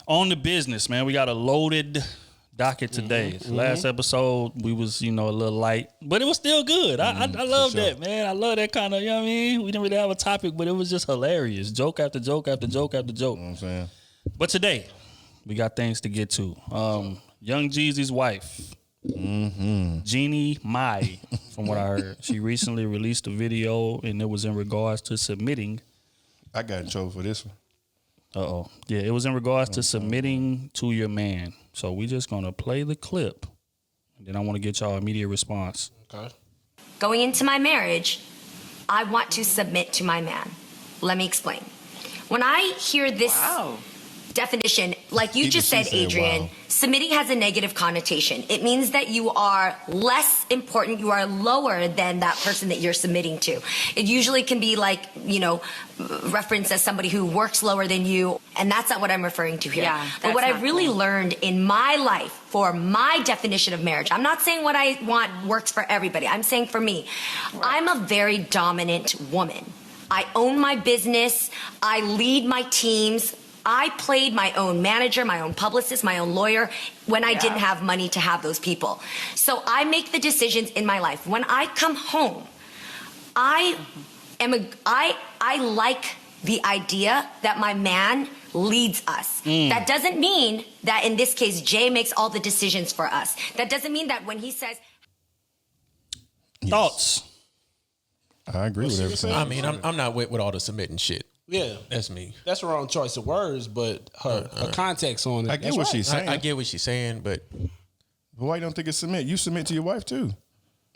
On the business, man, we got a loaded docket today. Last episode, we was, a little light, but it was still good. I love that, man. I love that kind of, you know what I mean? We didn't really have a topic, but it was just hilarious. Joke after joke after joke after joke. You know what I'm saying? But today, we got things to get to. Young Jeezy's wife, Jeannie Mai, from what I heard, she recently released a video, and it was in regards to submitting. I got in trouble for this one. Yeah, it was in regards to submitting to your man. So we just going to play the clip, and then I want to get y'all immediate response. Okay. Going into my marriage, I want to submit to my man. Let me explain. When I hear this definition, like you just said, Adrian, submitting has a negative connotation. It means that you are less important, you are lower than that person that you're submitting to. It usually can be like, referenced as somebody who works lower than you, and that's not what I'm referring to here. Yeah, but what I've really learned in my life for my definition of marriage, I'm not saying what I want works for everybody. I'm saying for me, I'm a very dominant woman. I own my business. I lead my teams. I played my own manager, my own publicist, my own lawyer when I didn't have money to have those people. So I make the decisions in my life. When I come home, I like the idea that my man leads us. That doesn't mean that in this case, Jay makes all the decisions for us. That doesn't mean that when he says... Thoughts? I agree with everything. I mean, I'm not with all the submitting shit. Yeah, that's me. That's the wrong choice of words, but her context on it. I get what she's saying. I get what she's saying, but why you don't think it's submit? You submit to your wife too.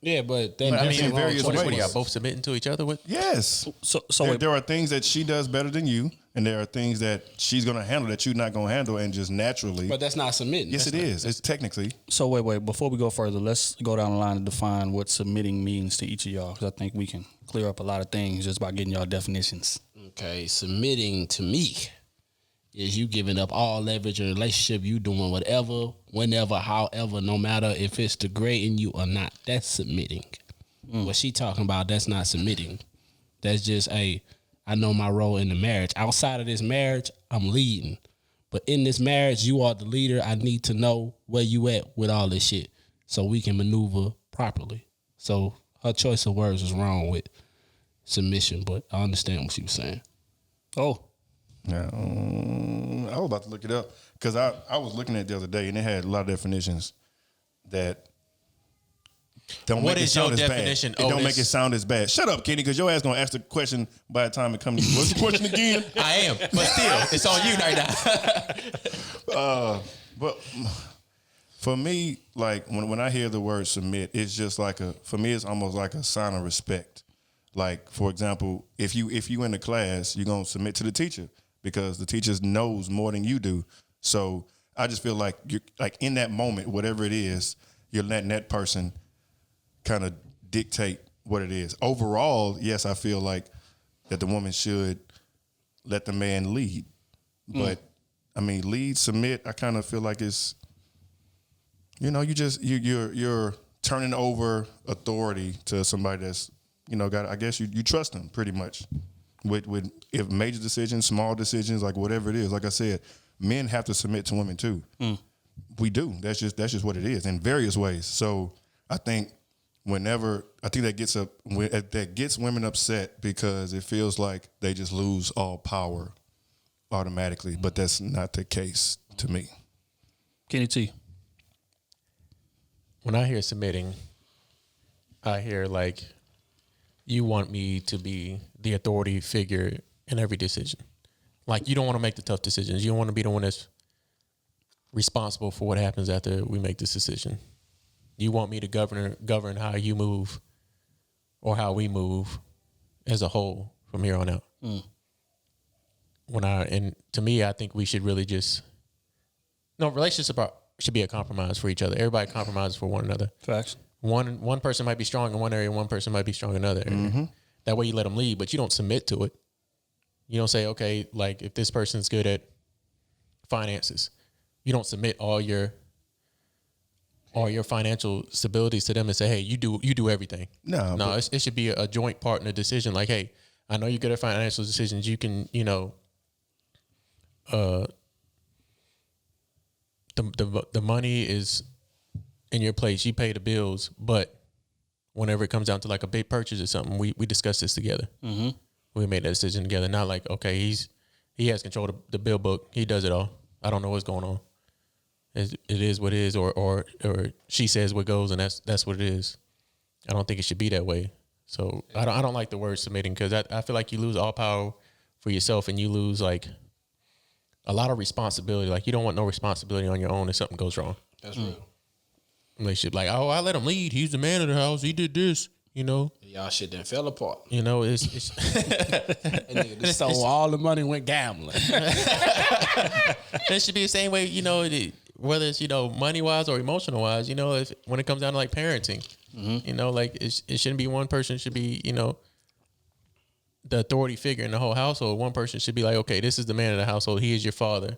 Yeah, but in various ways. What, y'all both submitting to each other with? Yes. So there are things that she does better than you, and there are things that she's going to handle that you're not going to handle, and just naturally. But that's not submitting. Yes, it is. It's technically. So wait. Before we go further, let's go down the line and define what submitting means to each of y'all, because I think we can clear up a lot of things just by getting y'all definitions. Okay, submitting to me is you giving up all leverage in a relationship. You doing whatever, whenever, however, no matter if it's degrading you or not. That's submitting. What she talking about, that's not submitting. That's just, I know my role in the marriage. Outside of this marriage, I'm leading. But in this marriage, you are the leader. I need to know where you at with all this shit so we can maneuver properly. So her choice of words was wrong with submission, but I understand what she was saying. Yeah, I was about to look it up because I was looking at it the other day and it had a lot of definitions that don't make it sound as bad. It don't make it sound as bad. Shut up, Kenny, because your ass gonna ask the question by the time it comes to you. What's the question again? I am, but still, it's on you right now. But for me, like when I hear the word submit, it's just like for me, it's almost like a sign of respect. Like, for example, if you in the class, you're gonna submit to the teacher because the teacher knows more than you do. So I just feel like you're like in that moment, whatever it is, you're letting that person kind of dictate what it is. Overall, yes, I feel like that the woman should let the man lead. But I mean, lead, submit, I kind of feel like it's, you're turning over authority to somebody that's, I guess you trust them pretty much with if major decisions, small decisions, like whatever it is. Like I said, men have to submit to women too. We do. That's just what it is in various ways. So I think that gets women upset because it feels like they just lose all power automatically, but that's not the case to me. Kenny T. When I hear submitting, I hear like you want me to be the authority figure in every decision. Like you don't want to make the tough decisions. You don't want to be the one that's responsible for what happens after we make this decision. You want me to govern how you move or how we move as a whole from here on out. And to me, I think we should really relationships should be a compromise for each other. Everybody compromises for one another. Facts. One person might be strong in one area, one person might be strong in another area. That way you let them lead, but you don't submit to it. You don't say, okay, like if this person's good at finances, you don't submit all your financial stabilities to them and say, hey, you do everything. No, it should be a joint partner decision. Like, hey, I know you're good at financial decisions. You can, the money is in your place. You pay the bills, but whenever it comes down to like a big purchase or something, we discuss this together. Mm-hmm. We made that decision together. Not like, okay, he has control of the bill book. He does it all. I don't know what's going on. It is what it is, or she says what goes, and that's what it is. I don't think it should be that way. So I don't like the word submitting, because I feel like you lose all power for yourself, and you lose like a lot of responsibility. Like, you don't want no responsibility on your own if something goes wrong. That's real. Relationship, like, oh, I let him lead. He's the man of the house. He did this. You know, Y'all shit then fell apart. you know, it's And nigga just stole all the money and went gambling. it should be the same way. You know, whether it's, you know, money wise or emotional wise. You know, when it comes down to like parenting, you know, like it shouldn't be one person should be, you know, the authority figure in the whole household. One person should be like, okay, this is the man of the household. He is your father.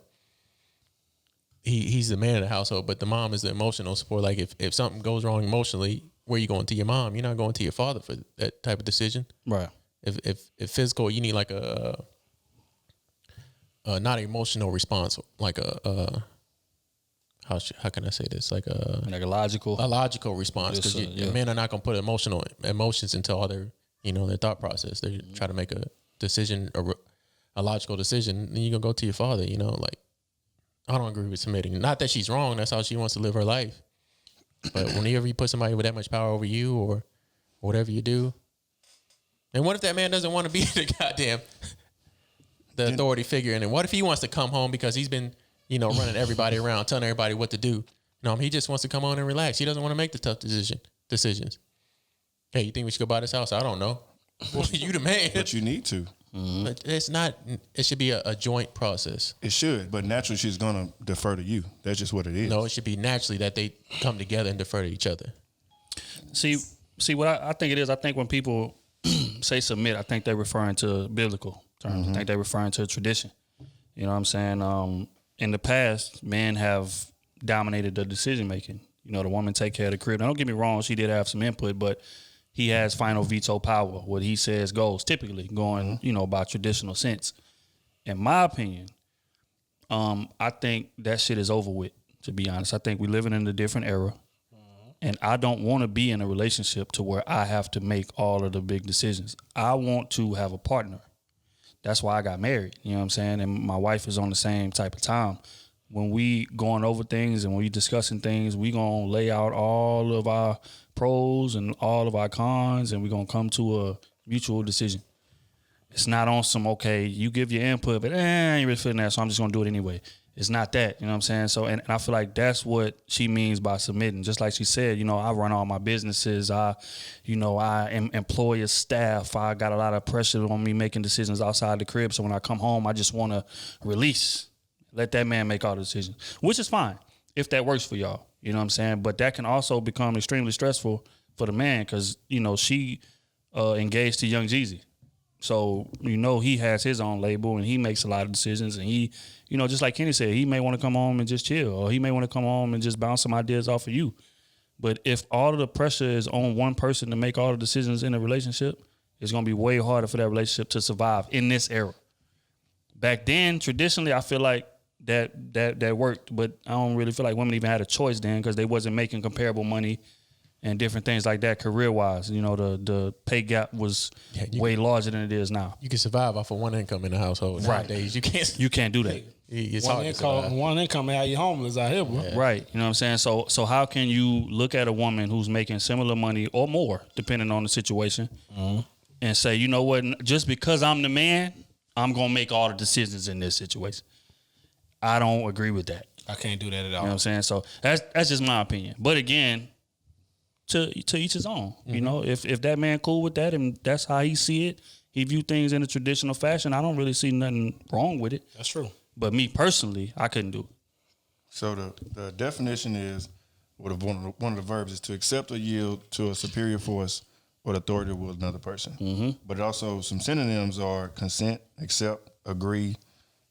He's the man of the household, but the mom is the emotional support. Like, if something goes wrong emotionally, where you going to your mom? You're not going to your father for that type of decision. Right. If physical, you need like a not an emotional response, like how can I say this? Like a logical response, because men are not going to put emotions into all their, you know, their thought process. They try to make a decision, a logical decision. Then you gonna go to your father. You know, like, I don't agree with submitting. Not that she's wrong. That's how she wants to live her life. But whenever you put somebody with that much power over you, or whatever you do, and what if that man doesn't want to be the authority figure? And then what if he wants to come home because he's been, you know, running everybody around, telling everybody what to do? You know, he just wants to come home and relax. He doesn't want to make the tough decisions. Hey, you think we should go buy this house? I don't know. Well, you the man. But you need to. But it's not. It should be a joint process. It should, but naturally she's gonna defer to you. That's just what it is. No, it should be naturally that they come together and defer to each other. See what I think it is. I think when people say submit, I think they're referring to biblical terms. I think they're referring to tradition. You know what I'm saying? In the past, men have dominated the decision making. You know, the woman take care of the crib. Now, don't get me wrong, she did have some input, but he has final veto power. What he says goes, typically going, you know, by traditional sense. In my opinion, I think that shit is over with, to be honest. I think we're living in a different era. And I don't want to be in a relationship to where I have to make all of the big decisions. I want to have a partner. That's why I got married, you know what I'm saying? And my wife is on the same type of time. When we going over things and when we discussing things, we going to lay out all of our pros and all of our cons, and we're going to come to a mutual decision. It's not on some, okay, you give your input, but I ain't really feeling that, so I'm just going to do it anyway. It's not that, you know what I'm saying? So, and I feel like that's what she means by submitting. Just like she said, you know, I run all my businesses. I employ a staff. I got a lot of pressure on me making decisions outside the crib. So when I come home, I just want to release. Let that man make all the decisions, which is fine if that works for y'all. You know what I'm saying? But that can also become extremely stressful for the man because, you know, she engaged to Young Jeezy. So, you know, he has his own label and he makes a lot of decisions. And he, you know, just like Kenny said, he may want to come home and just chill, or he may want to come home and just bounce some ideas off of you. But if all of the pressure is on one person to make all the decisions in a relationship, it's going to be way harder for that relationship to survive in this era. Back then, traditionally, I feel like that worked, but I don't really feel like women even had a choice then because they wasn't making comparable money and different things like that career-wise. You know, the pay gap was way larger than it is now. You can survive off of one income in the household. Right. Nowadays, you can't. You can't do that. It's hard to survive. One income and how you homeless out here, bro. Yeah. Right. You know what I'm saying? So how can you look at a woman who's making similar money or more, depending on the situation, and say, you know what, just because I'm the man, I'm going to make all the decisions in this situation. I don't agree with that. I can't do that at all. You know what I'm saying? So that's just my opinion. But again, to each his own. You know, if that man cool with that and that's how he see it, he view things in a traditional fashion, I don't really see nothing wrong with it. That's true. But me personally, I couldn't do it. So the definition is, one of the verbs is to accept or yield to a superior force or authority with another person. But also some synonyms are consent, accept, agree,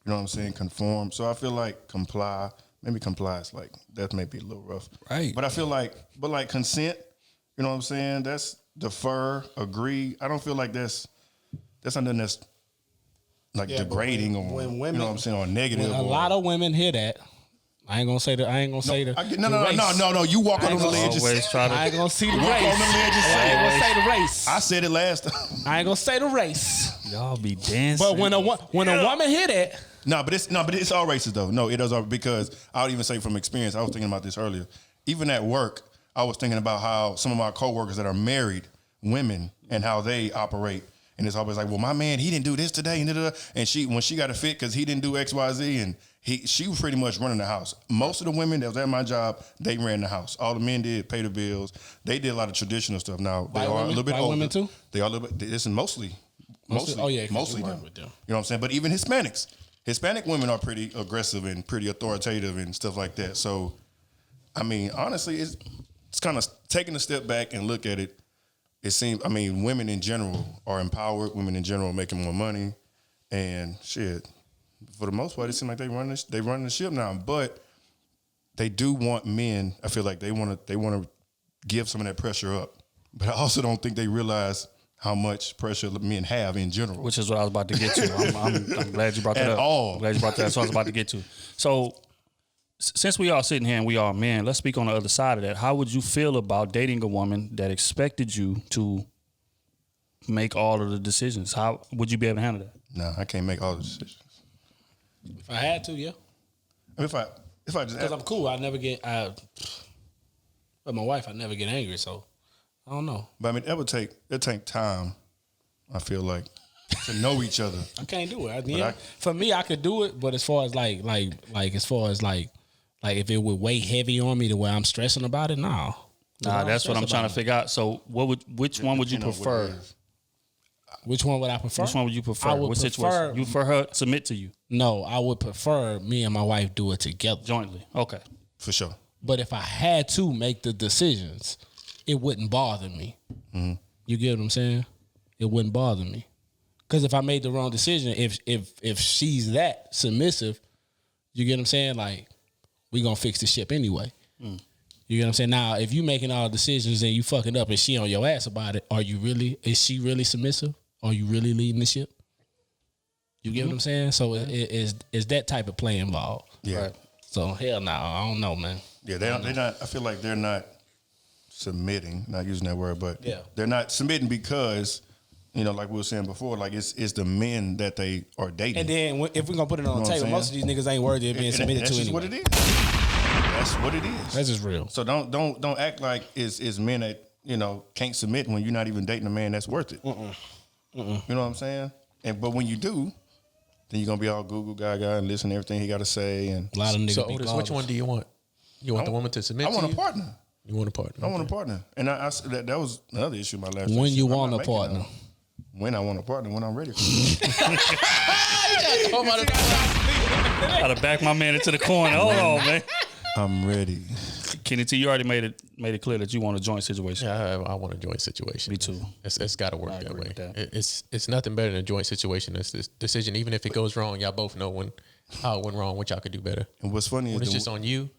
you know what I'm saying, conform. So I feel like comply, maybe comply is like, that may be a little rough. Right. But I feel like, consent, you know what I'm saying, that's defer, agree. I don't feel like that's something that's like degrading or, when women, you know what I'm saying, or negative. A lot of women hear that, I ain't gonna say the. I ain't gonna say the. No. You walk on the ledge. I ain't gonna see the race. Walk on the ledge and I ain't say gonna say the race. I said it last time. I ain't gonna say the race. Y'all be dancing. But when a woman hear that, But it's all races though. No, it does all because I would even say from experience. I was thinking about this earlier. Even at work, I was thinking about how some of my coworkers that are married women and how they operate. And it's always like, well, my man, he didn't do this today, and she when she got a fit because he didn't do X, Y, Z, and she was pretty much running the house. Most of the women that was at my job, they ran the house. All the men did pay the bills. They did a lot of traditional stuff. Now they are a little bit older. Women too. They are a little bit. This is mostly. Oh yeah, mostly them. You know what I'm saying? But even Hispanic women are pretty aggressive and pretty authoritative and stuff like that. So, I mean, honestly, it's kind of taking a step back and look at it. It seems, I mean, women in general are empowered. Women in general are making more money, and shit. For the most part, it seems like they run the ship now. But they do want men. I feel like they want to give some of that pressure up. But I also don't think they realize how much pressure men have in general. Which is what I was about to get to. I'm glad you brought that up. I'm glad you brought that. That's what I was about to get to. So, since we all sitting here and we are men, let's speak on the other side of that. How would you feel about dating a woman that expected you to make all of the decisions? How would you be able to handle that? No, I can't make all the decisions. if I had to, yeah. If I just because I'm cool, I never get. But my wife, I never get angry, so I don't know. But I mean, it take time. I feel like to know each other. I can't do it. For me, I could do it, but as far as like if it would weigh heavy on me the way I'm stressing about it, no. Nah, that's what I'm trying to figure out. So, which one would you prefer? Which one would I prefer? Which one would you prefer? What situation? You prefer her submit to you? No, I would prefer me and my wife do it together. Jointly. Okay. For sure. But if I had to make the decisions, it wouldn't bother me. Mm-hmm. You get what I'm saying? It wouldn't bother me. Because if I made the wrong decision, if she's that submissive, you get what I'm saying? Like, we gonna fix the ship anyway. You get what I'm saying? Now, if you making all the decisions and you fucking up and she on your ass about it, is she really submissive? Are you really leading the ship? You get what I'm saying? So it's that type of play involved. Yeah. Right. So hell no, I don't know, man. Yeah, they're not. I feel like they're not submitting. Not using that word, but they're not submitting because, you know, like we were saying before, like it's the men that they are dating. And then if we're gonna put it on the table, most of these niggas ain't worthy of being submitted to anyway. That's what it is. That's what it is. That's just real. So don't act like it's men that, you know, can't submit when you're not even dating a man that's worth it. You know what I'm saying? But when you do, then you're gonna be all Google gaga and listen to everything he got to say. And a lot of niggas. So, Otis, which one do you want? You want the woman to submit? I want a partner. You want a partner? I want a partner, and I that was another issue in my last. When you want a partner? When I want a partner, when I'm ready. Gotta back my man into the corner. Hold on, man. I'm ready. Kenny T, you already made it clear that you want a joint situation. Yeah, I want a joint situation. Me too. It's got to work that way. That. It's nothing better than a joint situation. It's this decision. Even if it goes wrong, y'all both know how it went wrong, what y'all could do better. And what's funny when is it's just on you,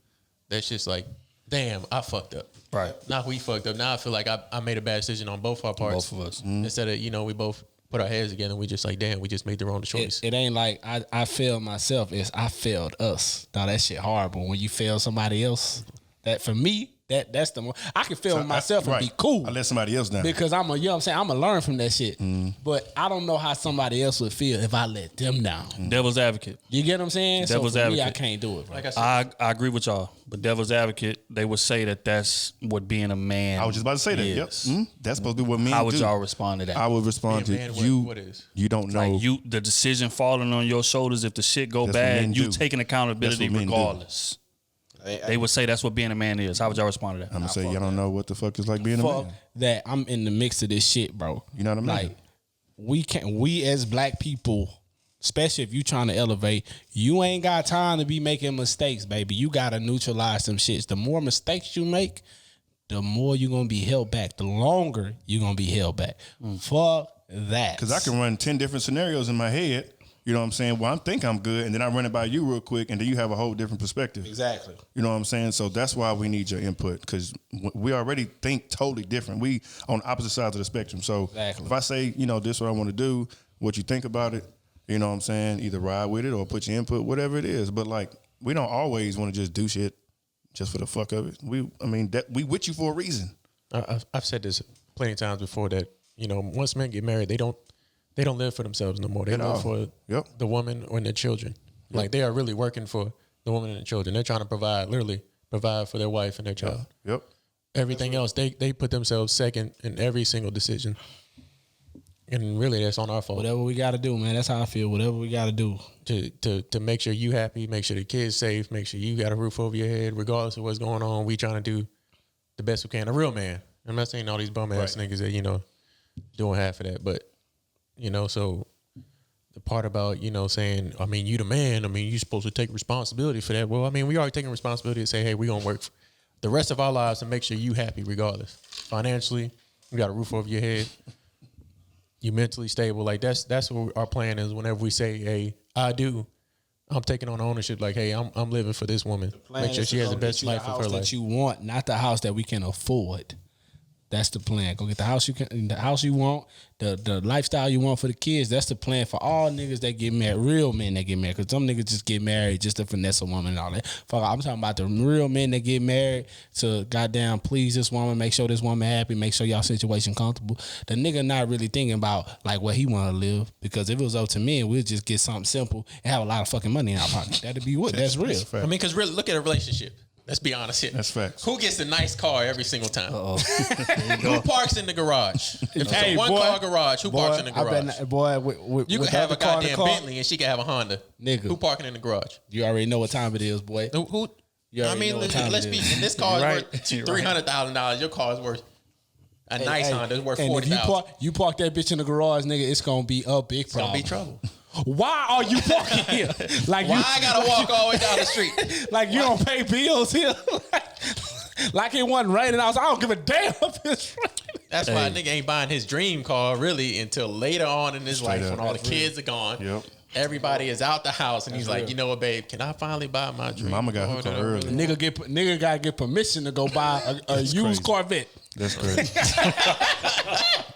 that's just like, damn, I fucked up. Right. Now we fucked up. Now I feel like I made a bad decision on both our parts. Both of us. Instead of, we both put our heads together and we just like, damn, we just made the wrong choice. It ain't like I failed myself. It's I failed us. Now that shit horrible. When you fail somebody else, that for me, that's the more I can fail myself and be cool. I let somebody else down. Because I'm gonna learn from that shit. But I don't know how somebody else would feel if I let them down. Devil's advocate. You get what I'm saying? Devil's so for advocate. me, I can't do it. Bro. Like I I agree with y'all, but devil's advocate, they would say that's what being a man. I was just about to say that. is. Yep. That's supposed to be what men do. How would y'all respond to that? I would respond to you. What is? You don't know. Like the decision falling on your shoulders if the shit go That's what men bad, you do. taking accountability That's what men do. regardless. They would say that's what being a man is. How would y'all respond to that? I'm gonna say y'all don't know what the fuck is like being a Fuck man. that I'm in the mix of this shit, bro. You know what I mean? Like we as black people, especially if you trying to elevate, you ain't got time to be making mistakes, baby. You gotta neutralize some shits. The more mistakes you make, the more you're gonna be held back. The longer you're gonna be held back. Fuck that. Because I can run 10 different scenarios in my head. You know what I'm saying? Well, I think I'm good, and then I run it by you real quick, and then you have a whole different perspective. Exactly. You know what I'm saying? So that's why we need your input, because we already think totally different. We on opposite sides of the spectrum. So Exactly. if I say, this is what I want to do, what you think about it, you know what I'm saying? Either ride with it or put your input, whatever it is. But like, we don't always want to just do shit just for the fuck of it. We with you for a reason. I've said this plenty of times before that, you know, once men get married, they don't live for themselves no more. They live for the woman and their children. Yep. Like they are really working for the woman and the children. They're trying to provide for their wife and their child. Yep. Everything else, they put themselves second in every single decision. And really, that's on our fault. Whatever we got to do, man. That's how I feel. Whatever we got to do to make sure you happy, make sure the kids safe, make sure you got a roof over your head, regardless of what's going on. We trying to do the best we can. A real man. I'm not saying all these bum ass niggas that, you know, doing half of that, but you know, so the part about, you know, saying, I mean, you the man. I mean, you supposed to take responsibility for that. Well, I mean, we already taking responsibility to say, hey, we gonna work the rest of our lives to make sure you happy, regardless. Financially, you got a roof over your head. You mentally stable. Like that's what our plan is. Whenever we say, "Hey, I do," I'm taking on ownership. Like, hey, I'm living for this woman. Make sure she has the best life of her life. That you want, not the house that we can afford. That's the plan. Go get the house you want, the lifestyle you want for the kids. That's the plan for all niggas that get married, real men that get married. Because some niggas just get married just to finesse a woman and all that. Fuck, I'm talking about the real men that get married to goddamn please this woman, make sure this woman happy, make sure y'all situation comfortable. The nigga not really thinking about like where he want to live. Because if it was up to me, we'd just get something simple and have a lot of fucking money in our pocket. That'd be what? That's real. I mean, because really, look at a relationship. Let's be honest here. That's facts. Who gets the nice car every single time? Who parks in the garage? If it's a one-car garage, who parks in the garage? You could have a goddamn Bentley and she could have a Honda. Nigga. Who parking in the garage? You already know what time it is, boy. Who? I mean, let's be. And this car is worth $300,000. Your car is worth a nice Honda. It's worth $40,000. You park that bitch in the garage, nigga. It's gonna be a big problem. It's gonna be trouble. Why are you parking here? Like why I gotta walk all the way down the street? Like you don't pay bills here. Like it wasn't raining. I don't give a damn if it's raining. That's why a nigga ain't buying his dream car really until later on in his life when all the kids are gone. Yep. Everybody is out the house and he's like, you know what, babe? Can I finally buy my dream? Mama got hooked on early. Nigga gotta get permission to go buy a used Corvette. That's crazy.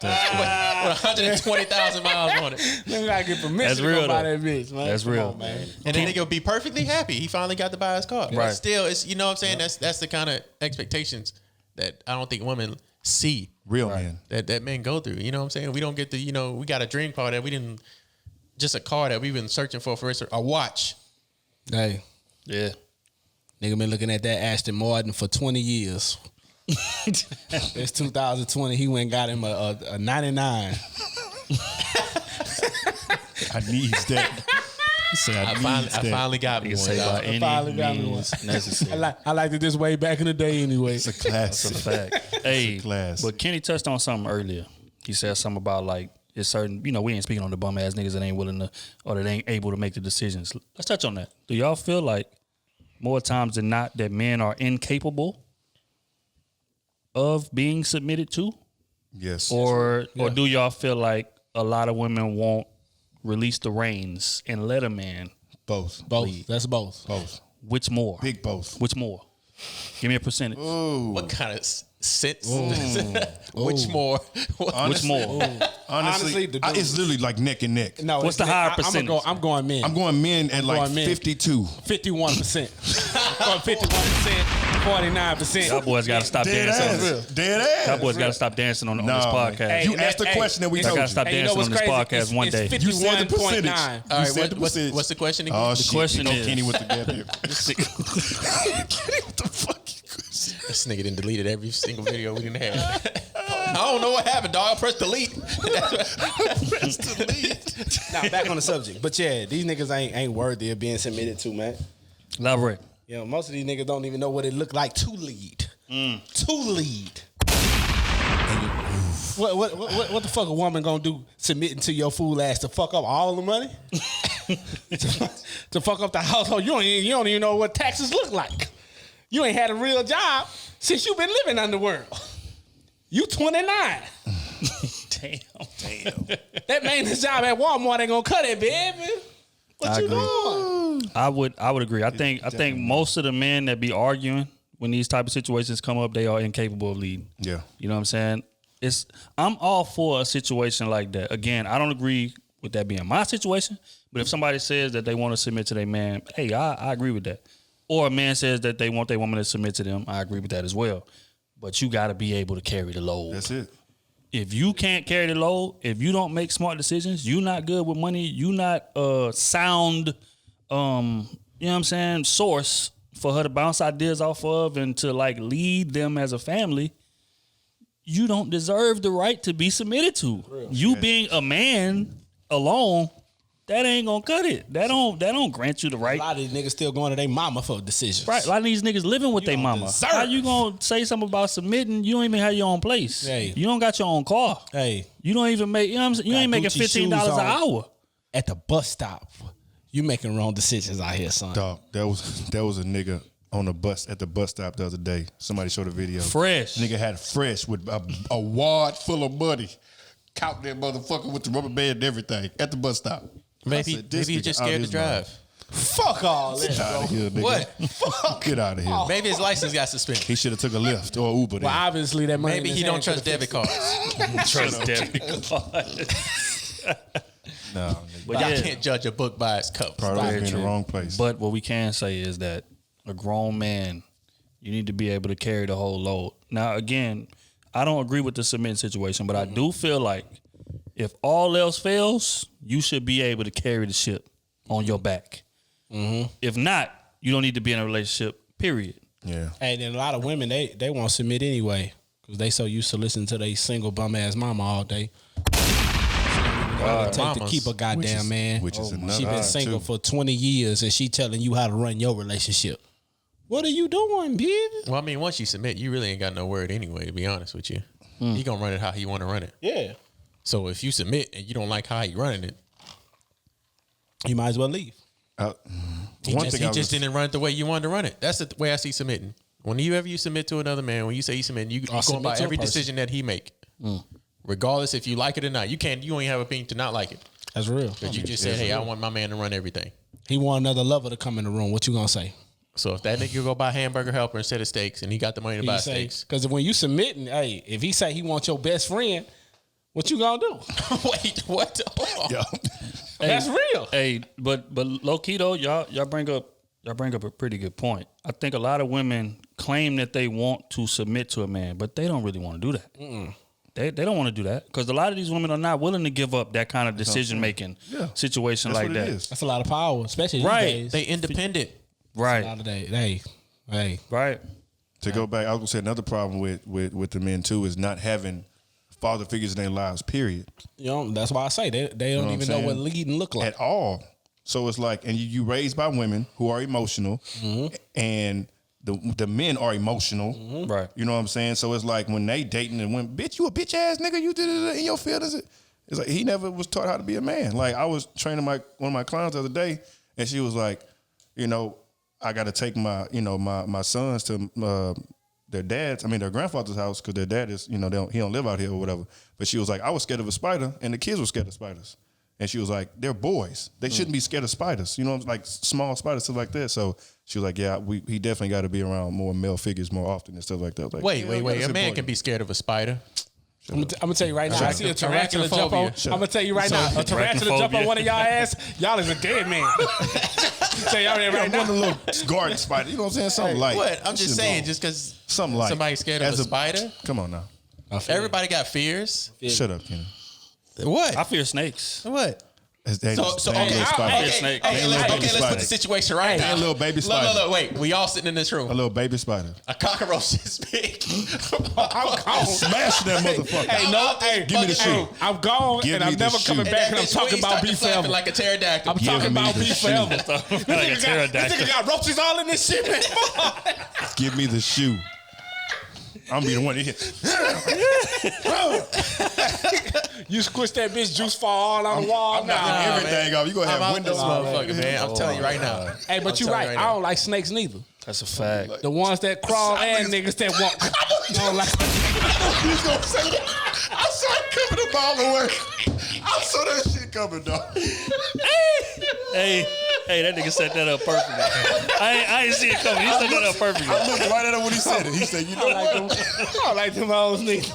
With 120,000 miles on it. Nigga gotta get permission to go buy that bitch, man. That's real, man. And then nigga will be perfectly happy. He finally got to buy his car. Right. But still, it's, you know what I'm saying? That's the kind of expectations that I don't think women see. Real men. That men go through. You know what I'm saying? We don't get the, we got a dream car that we didn't, just a car that we've been searching for a watch. Hey. Yeah. Nigga been looking at that Aston Martin for 20 years. It's 2020. He went and got him a 99. I need that. I finally got me one. I finally got me one. Necessary. I liked it this way back in the day anyway. It's a class. It's a fact. Hey, but Kenny touched on something earlier. He said something about like it's certain, we ain't speaking on the bum ass niggas that ain't willing to or that ain't able to make the decisions. Let's touch on that. Do y'all feel like more times than not that men are incapable of being submitted to? Yes. Or do y'all feel like a lot of women won't release the reins and let a man? Both. Lead? That's both. Both. Which more? Big both. Which more? Give me a percentage. Ooh. What kind of sense? Which more? Which more? Honestly, it's literally like neck and neck. No, what's the higher percentage? I'm going men. I'm going men at like 52. 51%. I'm going 51%. 49%. Y'all boys got to stop dancing. Dead ass. Y'all boys got to stop dancing on this podcast. Hey, you asked the question that we told you. I got to stop dancing on this podcast one day. You said the percentage. All right, what's the question again? Oh, the question is Kenny with the goddamn. Kenny with the fucking question. This nigga done deleted every single video we didn't have. I don't know what happened, dog. I pressed delete. Press delete. Now back on the subject, but yeah, these niggas ain't worthy of being submitted to, man. Elaborate. Most of these niggas don't even know what it look like to lead. To lead. What the fuck a woman gonna do submitting to your fool ass to fuck up all the money? to fuck up the household? You don't even know what taxes look like. You ain't had a real job since you been living underworld. You 29. Damn. That maintenance job at Walmart ain't gonna cut it, baby. What you doing? I would agree. I think most of the men that be arguing when these type of situations come up, they are incapable of leading. Yeah. You know what I'm saying? I'm all for a situation like that. Again, I don't agree with that being my situation, but if somebody says that they want to submit to their man, hey, I agree with that. or a man says that they want their woman to submit to them, I agree with that as well. But you got to be able to carry the load. That's it. If you can't carry the load, if you don't make smart decisions, you not good with money, you not sound, you know what I'm saying, source for her to bounce ideas off of and to like lead them as a family, you don't deserve the right to be submitted to. You being a man alone, that ain't gonna cut it. That don't grant you the right. A lot of these niggas still going to their mama for decisions. Right, a lot of these niggas living with their don't mama. deserve. How you gonna say something about submitting? You don't even have your own place. Hey. You don't got your own car. Hey, You don't even make. You know what I'm saying? You Got ain't making Gucci $15 an shoes on. hour. at the bus stop, you making wrong decisions out here, son. Dog, that was a nigga on the bus at the bus stop the other day. Somebody showed a video. Fresh. Nigga had fresh with a wad full of money. Count that motherfucker with the rubber band and everything at the bus stop. Maybe said, this he's nigga just out scared to his mind. drive. Fuck all that. Get out of here, nigga. What? Fuck. Get out of here. Maybe his license got suspended. He should have took a Lyft or Uber. Well, obviously that money. Maybe in he his don't hand trust could've debit fixed cards. Trust debit card. No, nigga. But Y'all yeah. can't judge a book by its cover. Probably in the wrong place. But what we can say is that a grown man, you need to be able to carry the whole load. Now, again, I don't agree with the submitting situation, but I do feel like if all else fails, you should be able to carry the ship on your back. If not, you don't need to be in a relationship, period. Yeah. Hey, then a lot of women they won't submit anyway because they so used to listen to they single bum ass mama all day. Take to Mamas. keep a goddamn man. Which is another She been single too. for 20 years and she telling you how to run your relationship. What are you doing, baby? Well, I mean, once you submit, you really ain't got no word anyway, to be honest with you. He gonna run it how he want to run it. Yeah. So if you submit and you don't like how he running it, You might as well leave. he just didn't run it the way you wanted to run it. That's the way I see submitting. Whenever you submit to another man, when you say you submit, you going submit by to a every person. decision that he make, regardless if you like it or not. You don't even have opinion to not like it, That's real. but you just said, "Hey, I want my man to run everything." He want another lover to come in the room. What you gonna say? So if that nigga go buy hamburger helper instead of steaks, and he got the money to buy steaks, Because when you submitting, hey, if he say he wants your best friend, what you gonna do? wait, what? Hold on. Yeah. That's real. Hey, but low key though, y'all bring up a pretty good point. I think a lot of women claim that they want to submit to a man, but they don't really want to do that. They don't want to do that because a lot of these women are not willing to give up that kind of decision making situation That's like what that. it is. That's a lot of power, especially Right. these days. They independent. A lot Right, of days. Hey. right. To go back, I was gonna say another problem with the men too is not having father figures in their lives. Period. You know, that's why I say they don't what I'm even know what saying? leading look like. At all. So it's like, and you raised by women who are emotional, and the men are emotional. Right. You know what I'm saying? So it's like when they dating and when, bitch, you a bitch ass nigga, you did it in your field. It's like he never was taught how to be a man. Like I was training one of my clients the other day, and she was like, you know, I got to take my sons to their grandfather's house because their dad is, he don't live out here or whatever. But she was like, I was scared of a spider, and the kids were scared of spiders. And she was like, they're boys. They shouldn't be scared of spiders. You know, like small spiders, stuff like that. So she was like, yeah, he definitely got to be around more male figures more often and stuff like that. I was like, Wait. yeah, A that's man important. can be scared of a spider. I'm gonna tell you right now. I see a tarantula Arachnophobia. jump on. Shut I'm gonna tell you right now. A tarantula jump on one of y'all ass. Y'all is a dead man. Tell y'all that right One of the now. little garden spider. You know what I'm saying? Something like What? I'm that just shit saying, wrong. just because something like somebody's scared of as a spider, Come on now. everybody got fears. Shut up, Kenny. What? I fear snakes. What? They So ain't okay, little spiders. snake. okay, little baby let's put spider. the situation right They now. ain't little baby spider. Look, wait. We all sitting in this A room. little baby spider. A cockroach is big. I'm gone. Smash that motherfucker. Hey, no, hey, Give me the hey, shoe. I'm gone, Give and me I'm the never shoe. coming And back. And I'm talking about beef forever. like a pterodactyl. I'm Give talking me about the beef shoe. forever. Like a This pterodactyl. nigga got roaches all in this shit, man. Give me the shoe. I'm be the one to hit. You squish that bitch, juice fall all on the wall. I'm knocking Nah, everything off. You gonna I'm have out windows. this motherfucker, man. I'm telling you right now. Hey, but you're right. I don't like snakes neither. That's a fact. The ones that crawl and niggas that walk. I don't like. He's gonna say that. I saw it coming a mile away. I saw that shit coming, dog. Hey, that nigga set that up perfectly. I ain't see it coming. He set that up perfectly. I looked right at him when he said it. He said, you know what? I don't like them hoes neither.